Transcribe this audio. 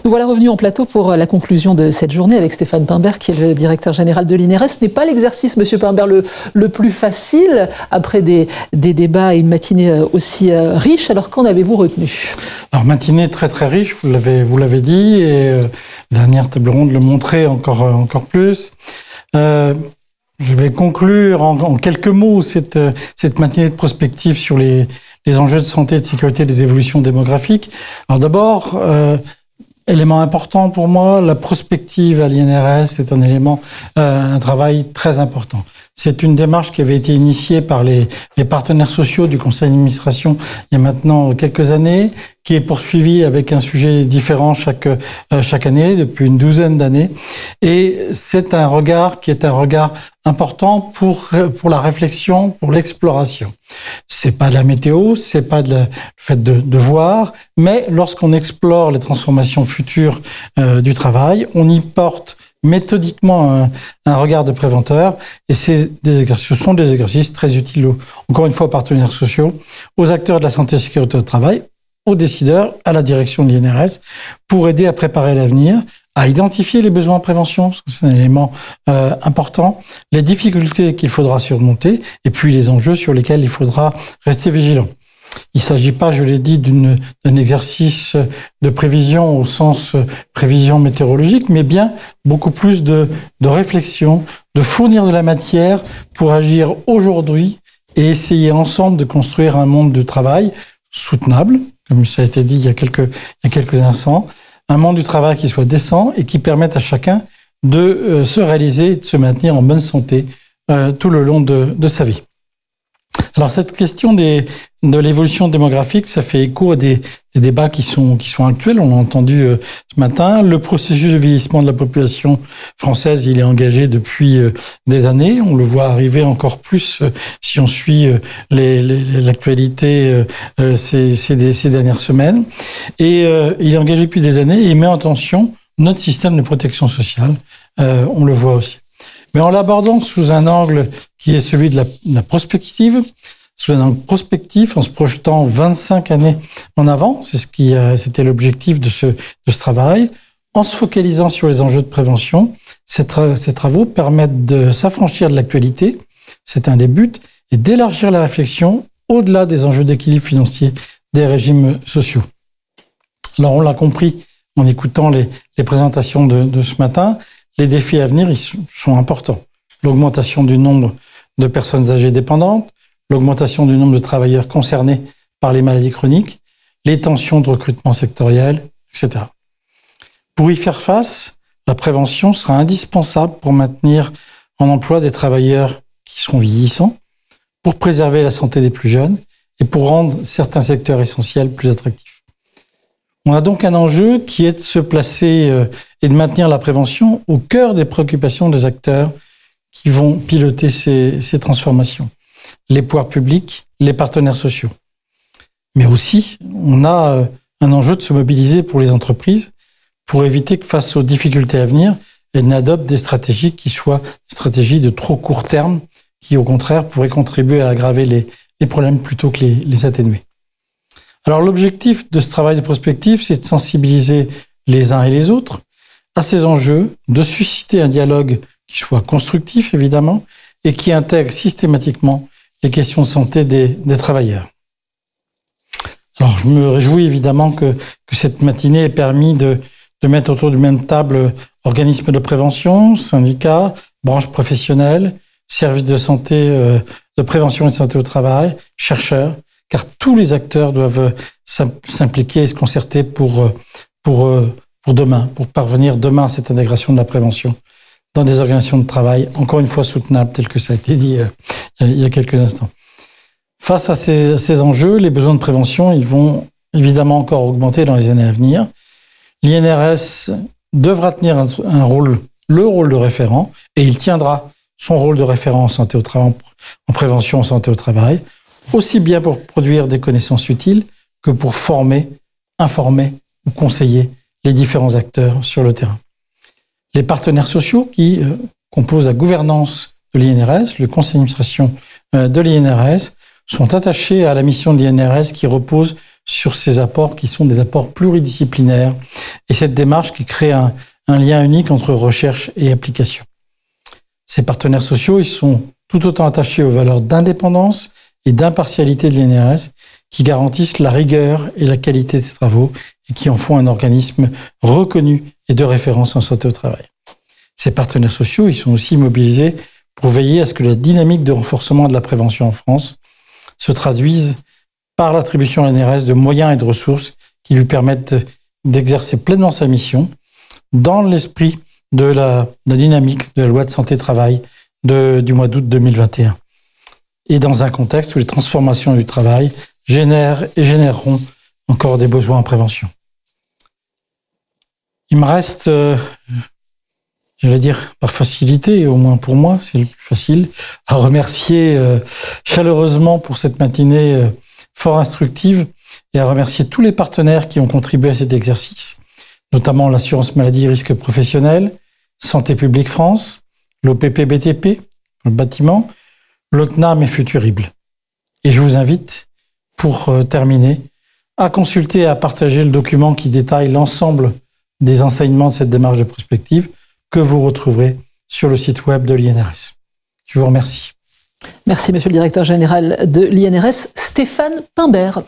Nous voilà revenus en plateau pour la conclusion de cette journée avec Stéphane Pimbert, qui est le directeur général de l'INRS. Ce n'est pas l'exercice, Monsieur Pimbert, le plus facile après des débats et une matinée aussi riche. Alors, qu'en avez-vous retenu? Alors, matinée très très riche, vous l'avez dit, et dernière table ronde le montrait encore plus. Je vais conclure en quelques mots cette matinée de prospective sur les enjeux de santé et de sécurité des évolutions démographiques. Alors d'abord, élément important pour moi, la prospective à l'INRS est un élément, un travail très important. C'est une démarche qui avait été initiée par les partenaires sociaux du conseil d'administration il y a maintenant quelques années, qui est poursuivie avec un sujet différent chaque année, depuis une douzaine d'années. Et c'est un regard qui est un regard important pour la réflexion, pour l'exploration. C'est pas de la météo, c'est pas le fait de voir, mais lorsqu'on explore les transformations futures du travail, on y porte méthodiquement un regard de préventeur, et ce sont des exercices très utiles, encore une fois, aux partenaires sociaux, aux acteurs de la santé et sécurité au travail, aux décideurs, à la direction de l'INRS, pour aider à préparer l'avenir, à identifier les besoins en prévention, parce que c'est un élément important, les difficultés qu'il faudra surmonter, et puis les enjeux sur lesquels il faudra rester vigilant. Il ne s'agit pas, je l'ai dit, d'un exercice de prévision au sens prévision météorologique, mais bien beaucoup plus de réflexion, de fournir de la matière pour agir aujourd'hui et essayer ensemble de construire un monde du travail soutenable, comme ça a été dit il y a quelques instants, un monde du travail qui soit décent et qui permette à chacun de se réaliser et de se maintenir en bonne santé tout le long de sa vie. Alors cette question de l'évolution démographique, ça fait écho à des débats qui sont actuels. On l'a entendu ce matin. Le processus de vieillissement de la population française, il est engagé depuis des années. On le voit arriver encore plus si on suit l'actualité ces dernières semaines. Et il est engagé depuis des années et il met en tension notre système de protection sociale. On le voit aussi. Mais en l'abordant sous un angle qui est celui de la prospective, sous un angle prospectif, en se projetant 25 années en avant, c'était l'objectif de ce travail, en se focalisant sur les enjeux de prévention. Ces travaux permettent de s'affranchir de l'actualité, c'est un des buts, et d'élargir la réflexion au-delà des enjeux d'équilibre financier des régimes sociaux. Alors on l'a compris en écoutant les présentations de ce matin, les défis à venir, ils sont importants. L'augmentation du nombre de personnes âgées dépendantes, l'augmentation du nombre de travailleurs concernés par les maladies chroniques, les tensions de recrutement sectoriel, etc. Pour y faire face, la prévention sera indispensable pour maintenir en emploi des travailleurs qui sont vieillissants, pour préserver la santé des plus jeunes et pour rendre certains secteurs essentiels plus attractifs. On a donc un enjeu qui est de se placer et de maintenir la prévention au cœur des préoccupations des acteurs qui vont piloter ces transformations. Les pouvoirs publics, les partenaires sociaux. Mais aussi, on a un enjeu de se mobiliser pour les entreprises pour éviter que face aux difficultés à venir, elles n'adoptent des stratégies qui soient des stratégies de trop court terme qui, au contraire, pourraient contribuer à aggraver les problèmes plutôt que les atténuer. Alors l'objectif de ce travail de prospective, c'est de sensibiliser les uns et les autres à ces enjeux, de susciter un dialogue qui soit constructif, évidemment, et qui intègre systématiquement les questions de santé des travailleurs. Alors je me réjouis évidemment que cette matinée ait permis de mettre autour d'une même table organismes de prévention, syndicats, branches professionnelles, services de santé, de prévention et de santé au travail, chercheurs, car tous les acteurs doivent s'impliquer et se concerter pour demain, pour parvenir demain à cette intégration de la prévention dans des organisations de travail, encore une fois soutenables, tel que ça a été dit il y a quelques instants. Face à ces enjeux, les besoins de prévention, ils vont évidemment encore augmenter dans les années à venir. L'INRS devra tenir le rôle de référent, et il tiendra son rôle de référent en santé au travail, en prévention en santé au travail, aussi bien pour produire des connaissances utiles que pour former, informer ou conseiller les différents acteurs sur le terrain. Les partenaires sociaux qui composent la gouvernance de l'INRS, le conseil d'administration de l'INRS, sont attachés à la mission de l'INRS qui repose sur ces apports qui sont des apports pluridisciplinaires et cette démarche qui crée un lien unique entre recherche et application. Ces partenaires sociaux, ils sont tout autant attachés aux valeurs d'indépendance et d'impartialité de l'INRS qui garantissent la rigueur et la qualité de ses travaux et qui en font un organisme reconnu et de référence en santé au travail. Ces partenaires sociaux, ils sont aussi mobilisés pour veiller à ce que la dynamique de renforcement de la prévention en France se traduise par l'attribution à l'INRS de moyens et de ressources qui lui permettent d'exercer pleinement sa mission dans l'esprit de la dynamique de la loi de santé-travail du mois d'août 2021. Et dans un contexte où les transformations du travail génèrent et généreront encore des besoins en prévention. Il me reste, j'allais dire par facilité, au moins pour moi, c'est le plus facile, à remercier chaleureusement pour cette matinée fort instructive et à remercier tous les partenaires qui ont contribué à cet exercice, notamment l'assurance maladie risque professionnel, Santé publique France, l'OPP-BTP, le bâtiment, l'OCNAM et Futurible. Et je vous invite, pour terminer, à consulter et à partager le document qui détaille l'ensemble des enseignements de cette démarche de prospective que vous retrouverez sur le site web de l'INRS. Je vous remercie. Merci, monsieur le directeur général de l'INRS, Stéphane Pimbert.